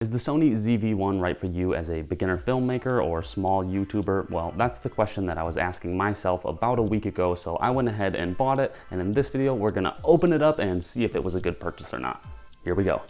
Is the Sony ZV-1 right for you as a beginner filmmaker or small YouTuber? Well, that's the question that I was asking myself about a week ago, so I went ahead and bought it, and in this video we're gonna open it up and see if it was a good purchase or not. Here we go.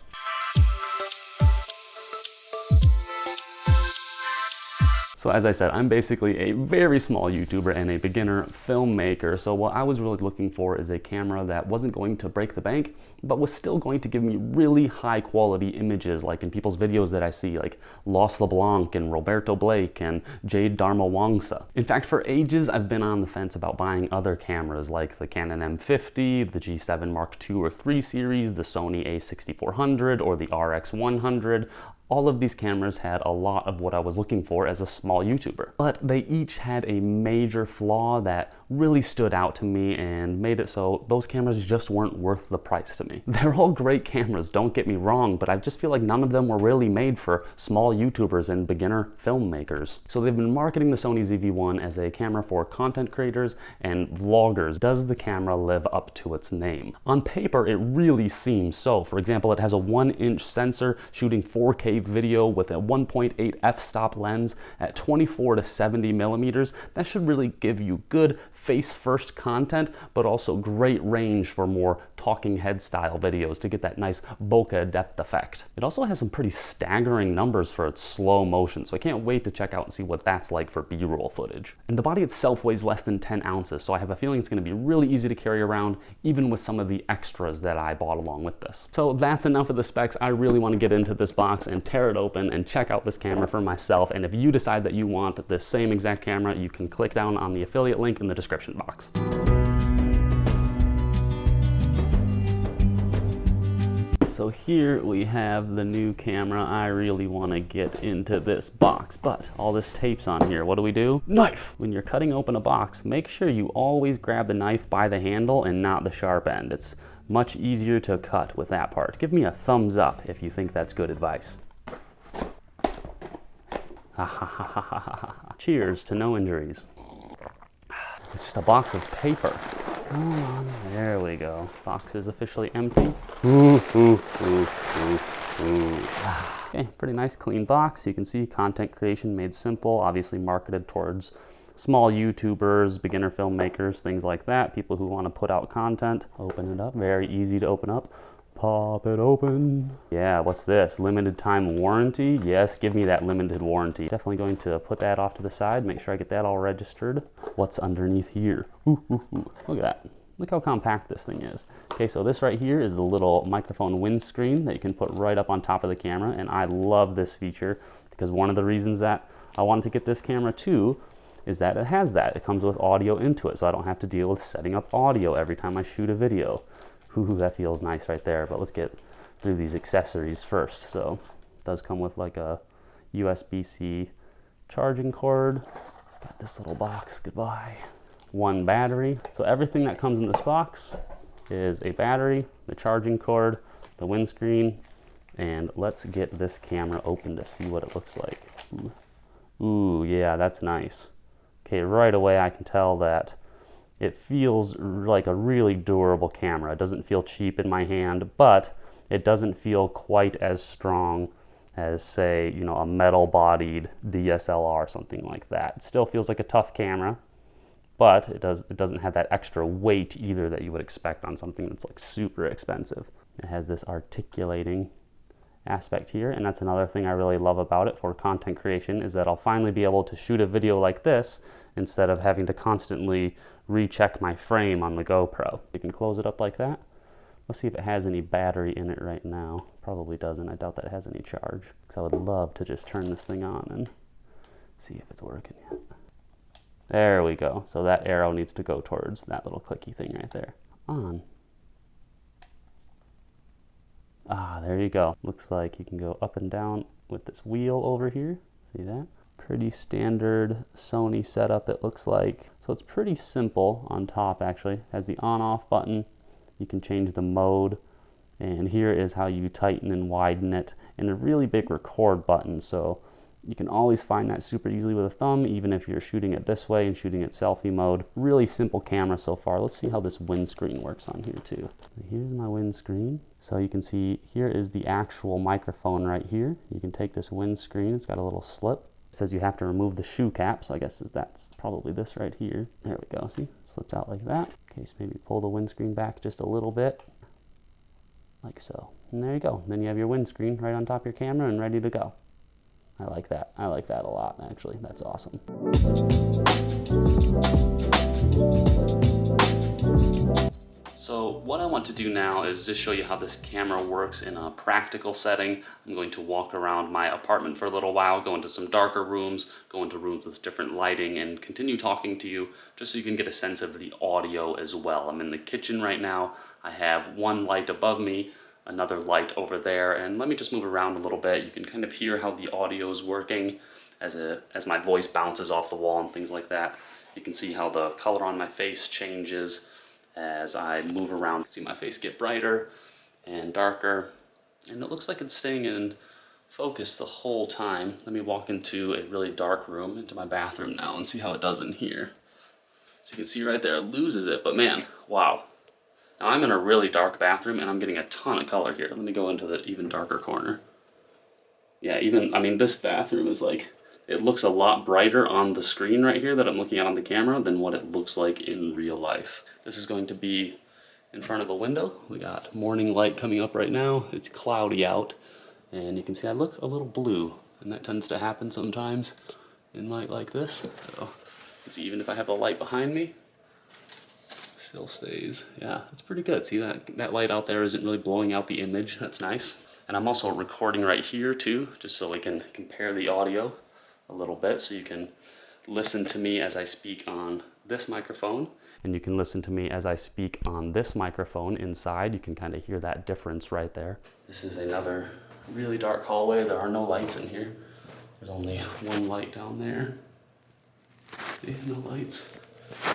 So as I said, I'm basically a very small YouTuber and a beginner filmmaker. So what I was really looking for is a camera that wasn't going to break the bank, but was still going to give me really high quality images, like in people's videos that I see, like Los LeBlanc and Roberto Blake and Jade Dharmawangsa. In fact, for ages, I've been on the fence about buying other cameras like the Canon M50, the G7 Mark II or III series, the Sony a6400 or the RX100. All of these cameras had a lot of what I was looking for as a small YouTuber. But they each had a major flaw that really stood out to me and made it so those cameras just weren't worth the price to me. They're all great cameras, don't get me wrong, but I just feel like none of them were really made for small YouTubers and beginner filmmakers. So they've been marketing the Sony ZV-1 as a camera for content creators and vloggers. Does the camera live up to its name? On paper, it really seems so. For example, it has a 1-inch sensor shooting 4K video with a 1.8 f-stop lens at 24 to 70 millimeters. That should really give you good face-first content, but also great range for more talking head style videos to get that nice bokeh depth effect. It also has some pretty staggering numbers for its slow motion, so I can't wait to check out and see what that's like for B-roll footage. And the body itself weighs less than 10 ounces, so I have a feeling it's going to be really easy to carry around, even with some of the extras that I bought along with this. So that's enough of the specs. I really want to get into this box and tear it open and check out this camera for myself. And if you decide that you want the same exact camera, you can click down on the affiliate link in the description box. So here we have the new camera. I really want to get into this box, but all this tape's on here. What do we do? Knife! When you're cutting open a box, make sure you always grab the knife by the handle and not the sharp end. It's much easier to cut with that part. Give me a thumbs up if you think that's good advice. Cheers to no injuries. It's just a box of paper. Come on, there we go. Box is officially empty. Okay, pretty nice clean box. You can see content creation made simple, obviously marketed towards small YouTubers, beginner filmmakers, things like that, people who want to put out content. Open it up, very easy to open up. Pop it open. Yeah, what's this? Limited time warranty? Yes, give me that limited warranty. Definitely going to put that off to the side, make sure I get that all registered. What's underneath here? Look at that. Look how compact this thing is. Okay, so this right here is the little microphone windscreen that you can put right up on top of the camera, and I love this feature because one of the reasons that I wanted to get this camera too is that it has that. It comes with audio into it, so I don't have to deal with setting up audio every time I shoot a video. Ooh, that feels nice right there, but let's get through these accessories first. So it does come with like a USB-C charging cord. Got this little box, goodbye. One battery. So everything that comes in this box is a battery, the charging cord, the windscreen, and let's get this camera open to see what it looks like. Ooh, yeah, that's nice. Okay, right away I can tell that it feels like a really durable camera. It doesn't feel cheap in my hand, but it doesn't feel quite as strong as, say, you know, a metal-bodied DSLR or something like that. It still feels like a tough camera, but it doesn't have that extra weight either that you would expect on something that's like super expensive. It has this articulating aspect here, and that's another thing I really love about it for content creation, is that I'll finally be able to shoot a video like this instead of having to constantly recheck my frame on the GoPro. You can close it up like that. Let's see if it has any battery in it right now. Probably doesn't. I doubt that it has any charge, because I would love to just turn this thing on and see if it's working yet. There we go. So that arrow needs to go towards that little clicky thing right there. On. Ah, there you go. Looks like you can go up and down with this wheel over here. See that? Pretty standard Sony setup, it looks like. So it's pretty simple on top, actually. It has the on-off button. You can change the mode. And here is how you tighten and widen it. And a really big record button. So You can always find that super easily with a thumb, even if you're shooting it this way and shooting it selfie mode. Really simple camera so far. Let's see how this windscreen works on here too. Here's my windscreen. So you can see here is the actual microphone right here. You can take this windscreen, it's got a little slip. It says you have to remove the shoe cap, so I guess that's probably this right here. There we go, see? Slips out like that. Okay, so maybe pull the windscreen back just a little bit, like so. And there you go. Then you have your windscreen right on top of your camera and ready to go. I like that. I like that a lot, actually. That's awesome. So what I want to do now is just show you how this camera works in a practical setting. I'm going to walk around my apartment for a little while, go into some darker rooms, go into rooms with different lighting, and continue talking to you just so you can get a sense of the audio as well. I'm in the kitchen right now. I have one light above me, another light over there, and let me just move around a little bit. You can kind of hear how the audio is working as my voice bounces off the wall and things like that. You can see how the color on my face changes as I move around. See my face get brighter and darker, and it looks like it's staying in focus the whole time. Let me walk into a really dark room, into my bathroom now, and see how it does in here. So you can see right there, it loses it, but man, wow. Now I'm in a really dark bathroom and I'm getting a ton of color here. Let me go into the even darker corner. Yeah, I mean, this bathroom is like, it looks a lot brighter on the screen right here that I'm looking at on the camera than what it looks like in real life. This is going to be in front of a window. We got morning light coming up right now. It's cloudy out, and you can see I look a little blue, and that tends to happen sometimes in light like this. So you see, even if I have the light behind me, still stays. Yeah, it's pretty good. See that light out there isn't really blowing out the image. That's nice. And I'm also recording right here too, just so we can compare the audio a little bit, so you can listen to me as I speak on this microphone, and you can listen to me as I speak on this microphone inside. You can kind of hear that difference right there. This is another really dark hallway. There are no lights in here. There's only one light down there. See, no lights.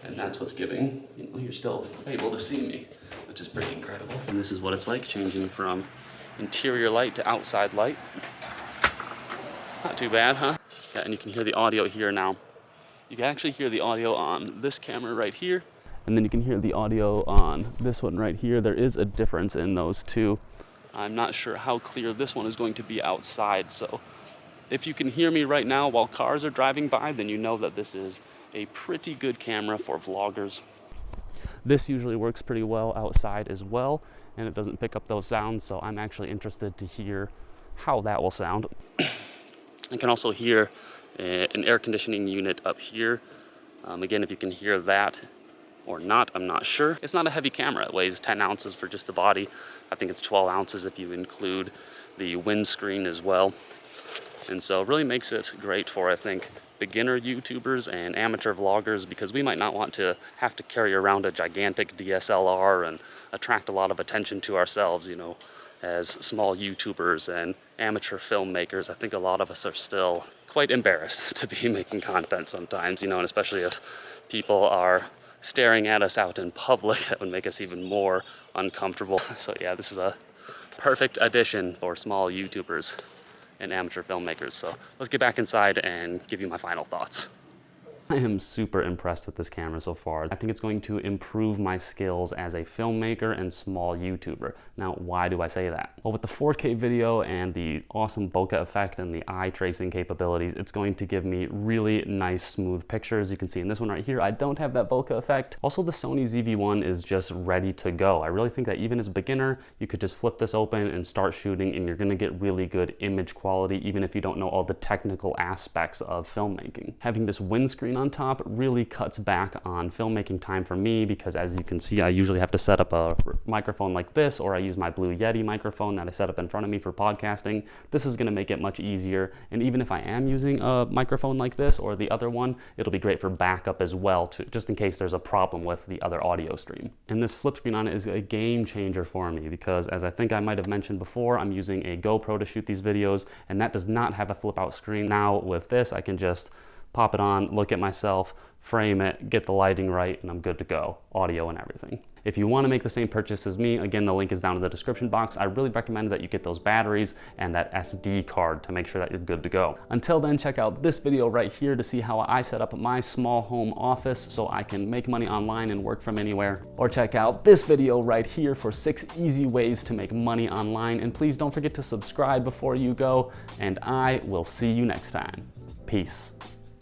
And that's what's giving, you're still able to see me, which is pretty incredible. And this is what it's like changing from interior light to outside light. Not too bad, huh? Yeah, and you can hear the audio here now. You can actually hear the audio on this camera right here, and then you can hear the audio on this one right here. There is a difference in those two. I'm not sure how clear this one is going to be outside, so if you can hear me right now while cars are driving by, then you know that this is a pretty good camera for vloggers. This usually works pretty well outside as well, and it doesn't pick up those sounds, so I'm actually interested to hear how that will sound. I can also hear an air conditioning unit up here. Again, if you can hear that or not, I'm not sure. It's not a heavy camera. It weighs 10 ounces for just the body. I think it's 12 ounces if you include the windscreen as well. And so it really makes it great for, I think, beginner YouTubers and amateur vloggers, because we might not want to have to carry around a gigantic DSLR and attract a lot of attention to ourselves, you know, as small YouTubers and amateur filmmakers. I think a lot of us are still quite embarrassed to be making content sometimes, you know, and especially if people are staring at us out in public, that would make us even more uncomfortable. So yeah, this is a perfect addition for small YouTubers and amateur filmmakers. So let's get back inside and give you my final thoughts. I am super impressed with this camera so far. I think it's going to improve my skills as a filmmaker and small YouTuber. Now, why do I say that? Well, with the 4K video and the awesome bokeh effect and the eye tracing capabilities, it's going to give me really nice, smooth pictures. You can see in this one right here, I don't have that bokeh effect. Also, the Sony ZV is just ready to go. I really think that even as a beginner, you could just flip this open and start shooting, and you're gonna get really good image quality, even if you don't know all the technical aspects of filmmaking. Having this windscreen on top really cuts back on filmmaking time for me, because as you can see, I usually have to set up a microphone like this, or I use my Blue Yeti microphone that I set up in front of me for podcasting. This is going to make it much easier, and even if I am using a microphone like this or the other one, it'll be great for backup as well, just in case there's a problem with the other audio stream. And this flip screen on it is a game changer for me, because as I think I might have mentioned before, I'm using a GoPro to shoot these videos, and that does not have a flip out screen. Now with this, I can just pop it on, look at myself, frame it, get the lighting right, and I'm good to go, audio and everything. If you want to make the same purchase as me, again, the link is down in the description box. I really recommend that you get those batteries and that SD card to make sure that you're good to go. Until then, check out this video right here to see how I set up my small home office so I can make money online and work from anywhere. Or check out this video right here for 6 easy ways to make money online. And please don't forget to subscribe before you go, and I will see you next time. Peace.